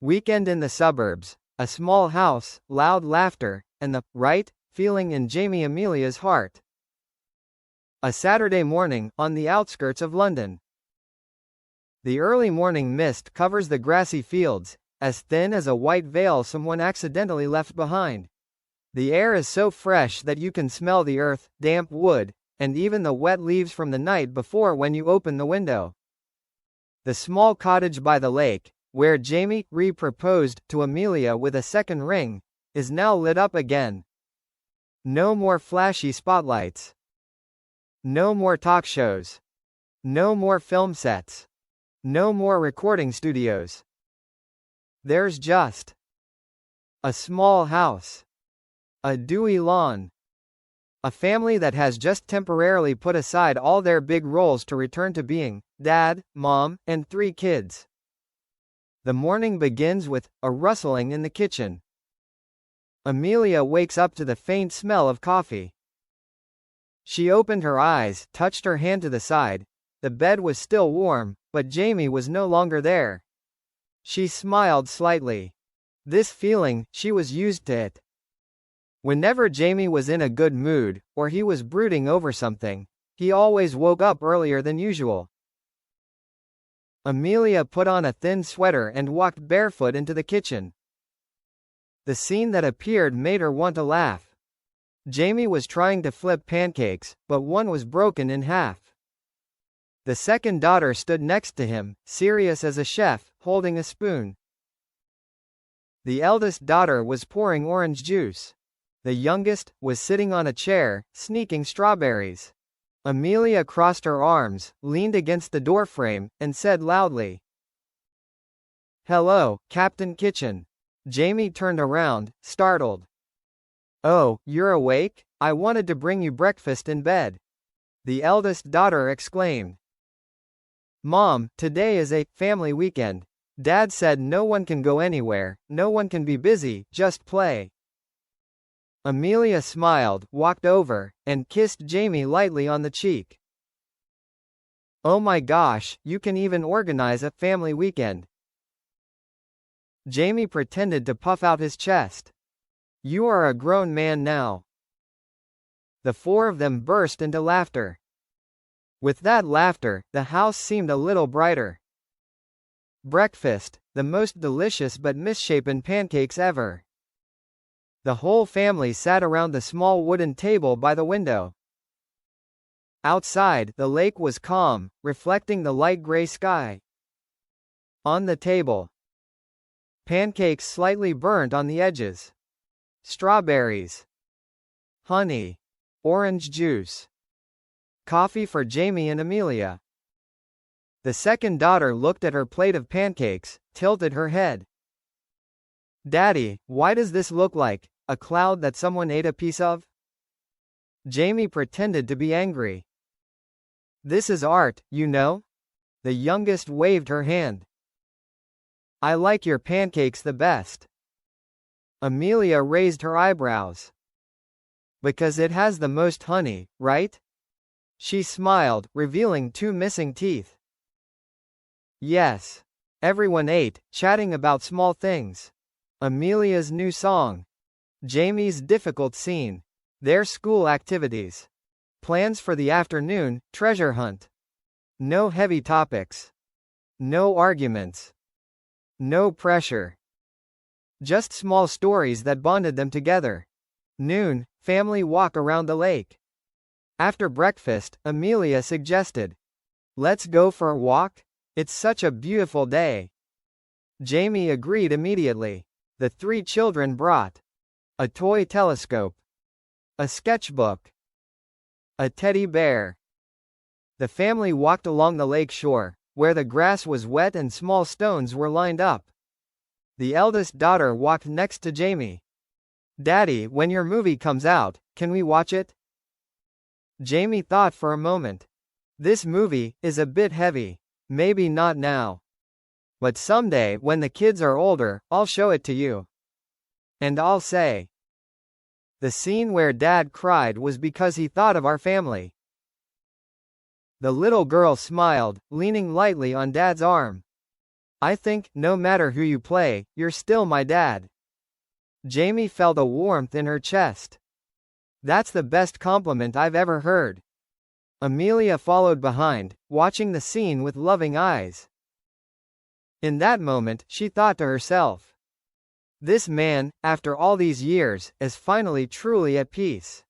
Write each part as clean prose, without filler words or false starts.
Weekend in the suburbs, a small house, loud laughter, and the right feeling in Amelia's heart. A Saturday morning, on the outskirts of London. The early morning mist covers the grassy fields, as thin as a white veil someone accidentally left behind. The air is so fresh that you can smell the earth, damp wood, and even the wet leaves from the night before when you open the window. The small cottage by the lake, where Jamie proposed to Amelia with a second ring, is now lit up again. No more flashy spotlights. No more talk shows. No more film sets. No more recording studios. There's just a small house, a dewy lawn, a family that has just temporarily put aside all their big roles to return to being dad, mom, and 3 kids. The morning begins with a rustling in the kitchen. Amelia wakes up to the faint smell of coffee. She opened her eyes, touched her hand to the side. The bed was still warm, but Jamie was no longer there. She smiled slightly. This feeling, she was used to it. Whenever Jamie was in a good mood, or he was brooding over something, he always woke up earlier than usual. Amelia put on a thin sweater and walked barefoot into the kitchen. The scene that appeared made her want to laugh. Jamie was trying to flip pancakes, but one was broken in half. The second daughter stood next to him, serious as a chef, holding a spoon. The eldest daughter was pouring orange juice. The youngest was sitting on a chair, sneaking strawberries. Amelia crossed her arms, leaned against the doorframe, and said loudly, "Hello, Captain Kitchen." Jamie turned around, startled. "Oh, you're awake? I wanted to bring you breakfast in bed," the eldest daughter exclaimed. "Mom, today is a family weekend. Dad said no one can go anywhere, no one can be busy, just play." Amelia smiled, walked over, and kissed Jamie lightly on the cheek. "Oh my gosh, you can even organize a family weekend." Jamie pretended to puff out his chest. "You are a grown man now." The 4 of them burst into laughter. With that laughter, the house seemed a little brighter. Breakfast, the most delicious but misshapen pancakes ever. The whole family sat around the small wooden table by the window. Outside, the lake was calm, reflecting the light gray sky. On the table, pancakes slightly burnt on the edges. Strawberries. Honey. Orange juice. Coffee for Jamie and Amelia. The second daughter looked at her plate of pancakes, tilted her head. "Daddy, why does this look like a cloud that someone ate a piece of?" Jamie pretended to be angry. "This is art, you know?" The youngest waved her hand. "I like your pancakes the best." Amelia raised her eyebrows. "Because it has the most honey, right?" She smiled, revealing 2 missing teeth. Yes. Everyone ate, chatting about small things. Amelia's new song. Jamie's difficult scene. Their school activities. Plans for the afternoon, treasure hunt. No heavy topics. No arguments. No pressure. Just small stories that bonded them together. Noon, family walk around the lake. After breakfast, Amelia suggested, "Let's go for a walk? It's such a beautiful day." Jamie agreed immediately. The 3 children brought a toy telescope, a sketchbook, a teddy bear. The family walked along the lake shore, where the grass was wet and small stones were lined up. The eldest daughter walked next to Jamie. "Daddy, when your movie comes out, can we watch it?" Jamie thought for a moment. "This movie is a bit heavy. Maybe not now. But someday, when the kids are older, I'll show it to you. And I'll say." The scene where Dad cried was because he thought of our family. The little girl smiled, leaning lightly on Dad's arm. I think, no matter who you play, you're still my dad. Jamie felt a warmth in her chest. That's the best compliment I've ever heard. Amelia followed behind, watching the scene with loving eyes. In that moment, she thought to herself, this man, after all these years, is finally truly at peace.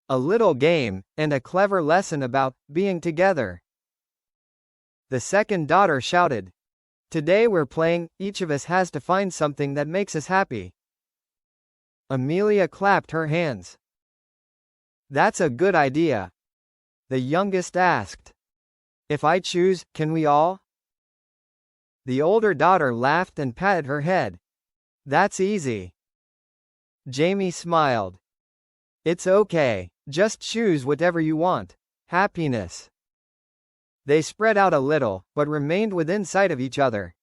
A little game, and a clever lesson about being together. The second daughter shouted, today we're playing, each of us has to find something that makes us happy. Amelia clapped her hands. That's a good idea. The youngest asked, if I choose, can we all? The older daughter laughed and patted her head. That's easy. Jamie smiled. It's okay, just choose whatever you want. Happiness. They spread out a little, but remained within sight of each other.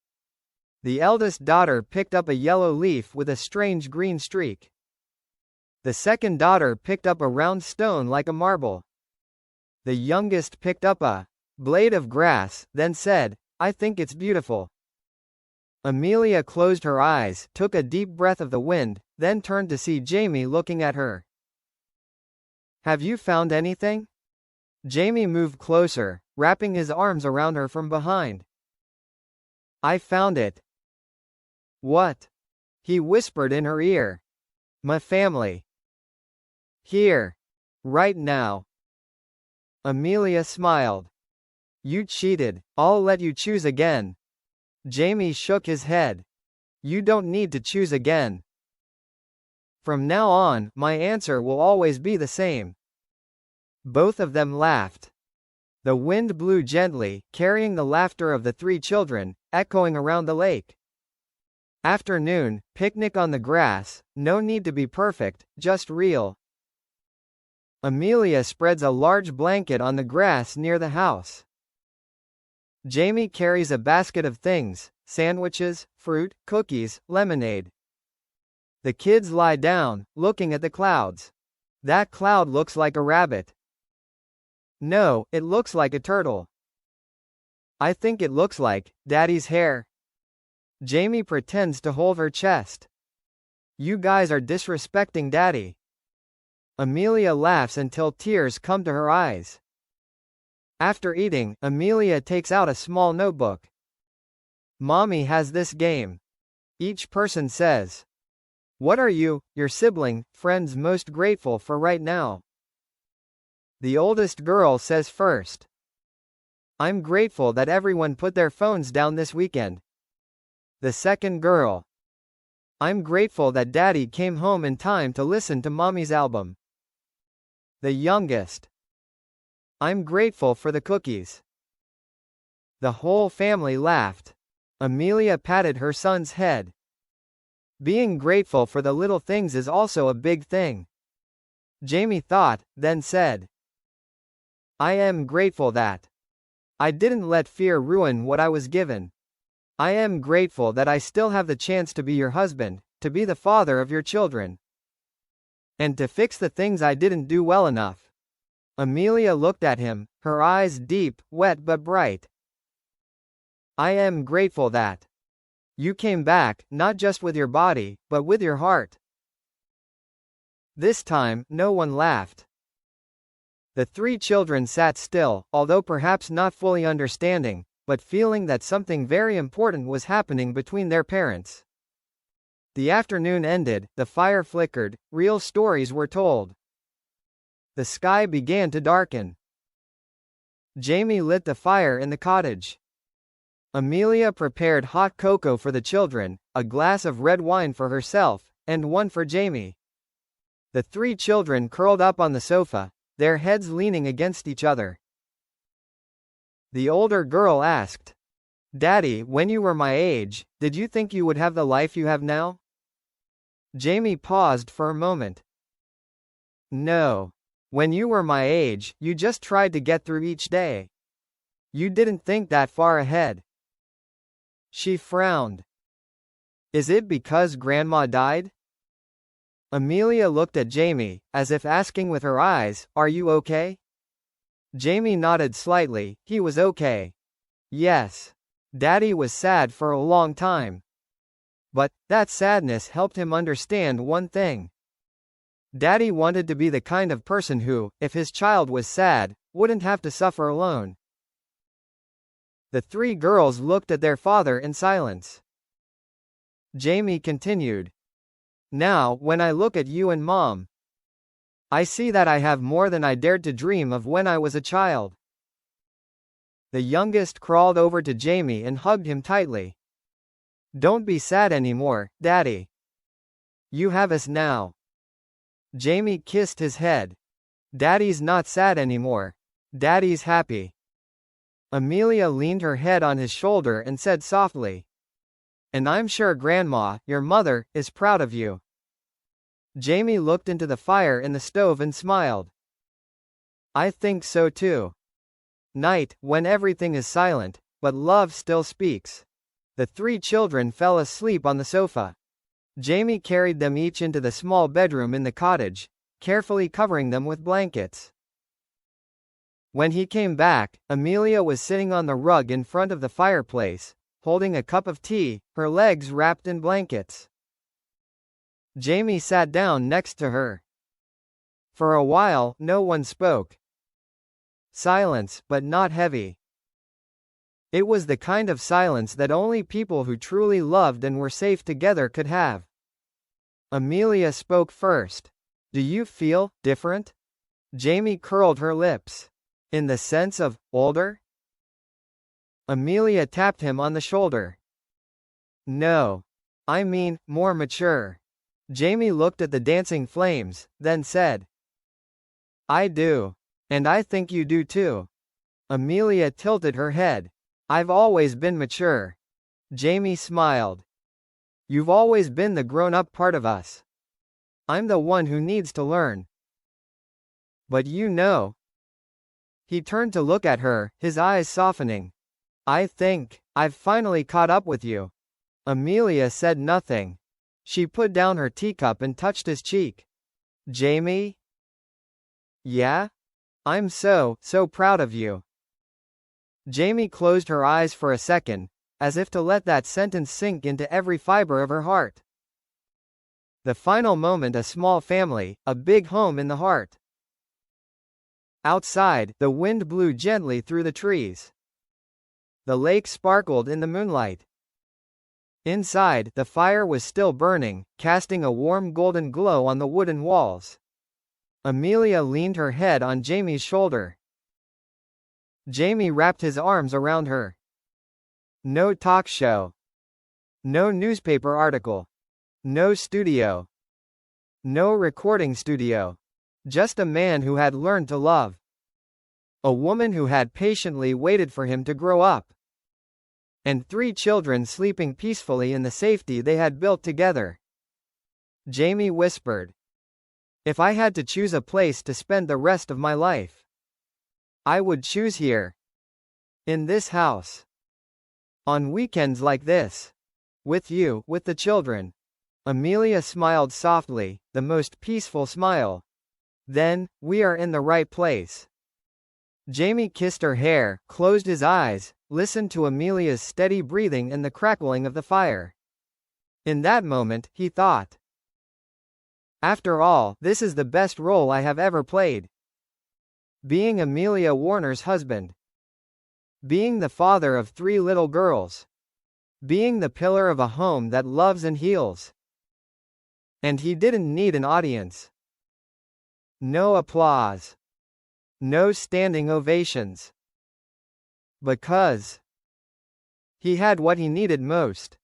The eldest daughter picked up a yellow leaf with a strange green streak. The second daughter picked up a round stone like a marble. The youngest picked up a blade of grass, then said, I think it's beautiful. Amelia closed her eyes, took a deep breath of the wind, then turned to see Jamie looking at her. Have you found anything? Jamie moved closer, wrapping his arms around her from behind. I found it. What? He whispered in her ear. My family. Here. Right now. Amelia smiled. You cheated, I'll let you choose again. Jamie shook his head. You don't need to choose again. From now on, my answer will always be the same. Both of them laughed. The wind blew gently, carrying the laughter of the three children, echoing around the lake. Afternoon, picnic on the grass, no need to be perfect, just real. Amelia spreads a large blanket on the grass near the house. Jamie carries a basket of things, sandwiches, fruit, cookies, lemonade. The kids lie down, looking at the clouds. That cloud looks like a rabbit. No, it looks like a turtle. I think it looks like Daddy's hair. Jamie pretends to hold her chest. You guys are disrespecting Daddy. Amelia laughs until tears come to her eyes. After eating, Amelia takes out a small notebook. Mommy has this game. Each person says, what are you, your sibling, friends most grateful for right now? The oldest girl says first. I'm grateful that everyone put their phones down this weekend. The second girl. I'm grateful that Daddy came home in time to listen to Mommy's album. The youngest. I'm grateful for the cookies. The whole family laughed. Amelia patted her son's head. Being grateful for the little things is also a big thing. Jamie thought, then said, I am grateful that I didn't let fear ruin what I was given. I am grateful that I still have the chance to be your husband, to be the father of your children, and to fix the things I didn't do well enough. Amelia looked at him, her eyes deep, wet but bright. I am grateful that you came back, not just with your body, but with your heart. This time, no one laughed. The three children sat still, although perhaps not fully understanding, but feeling that something very important was happening between their parents. The afternoon ended, the fire flickered, real stories were told. The sky began to darken. Jamie lit the fire in the cottage. Amelia prepared hot cocoa for the children, a glass of red wine for herself, and one for Jamie. The three children curled up on the sofa, their heads leaning against each other. The older girl asked, Daddy, when you were my age, did you think you would have the life you have now? Jamie paused for a moment. No. When you were my age, you just tried to get through each day. You didn't think that far ahead. She frowned. Is it because Grandma died? Amelia looked at Jamie, as if asking with her eyes, are you okay? Jamie nodded slightly, he was okay. Yes. Daddy was sad for a long time. But that sadness helped him understand one thing. Daddy wanted to be the kind of person who, if his child was sad, wouldn't have to suffer alone. The three girls looked at their father in silence. Jamie continued. Now, when I look at you and Mom, I see that I have more than I dared to dream of when I was a child. The youngest crawled over to Jamie and hugged him tightly. Don't be sad anymore, Daddy. You have us now. Jamie kissed his head. Daddy's not sad anymore. Daddy's happy. Amelia leaned her head on his shoulder and said softly. And I'm sure Grandma, your mother, is proud of you. Jamie looked into the fire in the stove and smiled. I think so too. Night, when everything is silent, but love still speaks. The three children fell asleep on the sofa. Jamie carried them each into the small bedroom in the cottage, carefully covering them with blankets. When he came back, Amelia was sitting on the rug in front of the fireplace, holding a cup of tea, her legs wrapped in blankets. Jamie sat down next to her. For a while, no one spoke. Silence, but not heavy. It was the kind of silence that only people who truly loved and were safe together could have. Amelia spoke first. Do you feel different? Jamie curled her lips. In the sense of older? Amelia tapped him on the shoulder. No. I mean, more mature. Jamie looked at the dancing flames, then said. I do. And I think you do too. Amelia tilted her head. I've always been mature. Jamie smiled. You've always been the grown-up part of us. I'm the one who needs to learn. But you know. He turned to look at her, his eyes softening. I think I've finally caught up with you. Amelia said nothing. She put down her teacup and touched his cheek. Jamie? Yeah? I'm so proud of you. Jamie closed her eyes for a second, as if to let that sentence sink into every fiber of her heart. The final moment, a small family, a big home in the heart. Outside, the wind blew gently through the trees. The lake sparkled in the moonlight. Inside, the fire was still burning, casting a warm golden glow on the wooden walls. Amelia leaned her head on Jamie's shoulder. Jamie wrapped his arms around her. No talk show. No newspaper article. No studio. No recording studio. Just a man who had learned to love. A woman who had patiently waited for him to grow up. And three children sleeping peacefully in the safety they had built together. Jamie whispered. If I had to choose a place to spend the rest of my life, I would choose here. In this house. On weekends like this. With you, with the children. Amelia smiled softly, the most peaceful smile. Then, we are in the right place. Jamie kissed her hair, closed his eyes, listened to Amelia's steady breathing and the crackling of the fire. In that moment, he thought. After all, this is the best role I have ever played. Being Amelia Warner's husband. Being the father of three little girls. Being the pillar of a home that loves and heals. And he didn't need an audience. No applause. No standing ovations. Because he had what he needed most.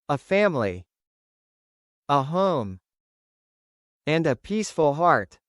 A family. A home. And a peaceful heart.